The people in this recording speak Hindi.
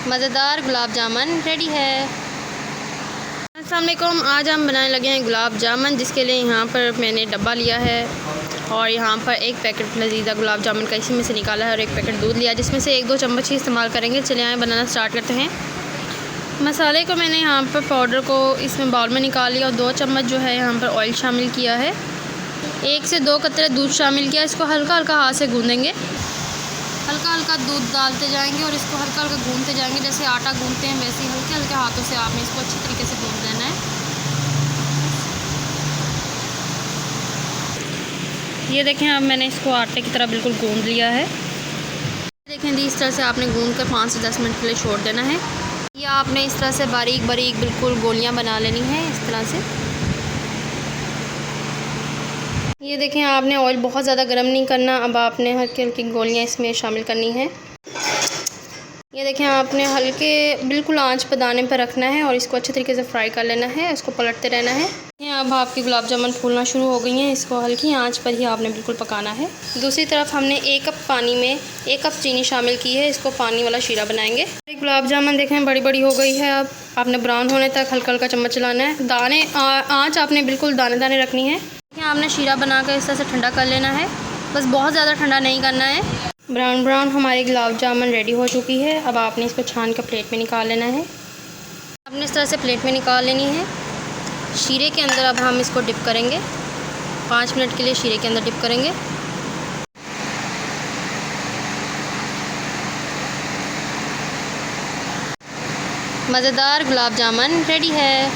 मज़ेदार गुलाब जामुन रेडी है। अस्सलाम वालेकुम। आज हम बनाने लगे हैं गुलाब जामुन, जिसके लिए यहाँ पर मैंने डब्बा लिया है और यहाँ पर एक पैकेट लजीजा गुलाब जामुन का इसी में से निकाला है और एक पैकेट दूध लिया, जिसमें से 1-2 चम्मच ही इस्तेमाल करेंगे। चले आए बनाना स्टार्ट करते हैं। मसाले को मैंने यहाँ पर पाउडर को इसमें बाउल में निकाल लिया और 2 चम्मच जो है यहाँ पर ऑयल शामिल किया है। 1 से 2 कतरे दूध शामिल किया। इसको हल्का हल्का हाथ से गूँधेंगे, हल्का हल्का दूध डालते जाएंगे और इसको हल्का हल्का गूँधते जाएंगे। जैसे आटा गूँधते हैं वैसे ही हल्के हल्के हाथों से आपने इसको अच्छी तरीके से गूँध लेना है। ये देखें, अब मैंने इसको आटे की तरह बिल्कुल गूँध लिया है। देखें, इस तरह से आपने गूँध कर 5 से 10 मिनट के लिए छोड़ देना है। या आपने इस तरह से बारीक बारीक बिल्कुल गोलियाँ बना लेनी है इस तरह से। ये देखें, आपने ऑयल बहुत ज़्यादा गर्म नहीं करना। अब आपने हल्की हल्की गोलियाँ इसमें शामिल करनी है। ये देखें, आपने हल्के बिल्कुल आंच पर दाने पर रखना है और इसको अच्छे तरीके से फ्राई कर लेना है। इसको पलटते रहना है। अब आपकी गुलाब जामुन फूलना शुरू हो गई हैं। इसको हल्की आंच पर ही आपने बिल्कुल पकाना है। दूसरी तरफ हमने 1 कप पानी में 1 कप चीनी शामिल की है। इसको पानी वाला शीरा बनाएंगे। गुलाब जामुन देखें बड़ी बड़ी हो गई है। अब आपने ब्राउन होने तक हल्का हल्का चम्मच चलाना है। दाने आँच आपने बिल्कुल दाने दाने रखनी है। आपने शीरा बनाकर इस तरह से ठंडा कर लेना है, बस बहुत ज़्यादा ठंडा नहीं करना है। ब्राउन ब्राउन हमारी गुलाब जामुन रेडी हो चुकी है। अब आपने इसको छान कर प्लेट में निकाल लेना है। आपने इस तरह से प्लेट में निकाल लेनी है। शीरे के अंदर अब हम इसको डिप करेंगे। 5 मिनट के लिए शीरे के अंदर डिप करेंगे। मज़ेदार गुलाब जामुन रेडी है।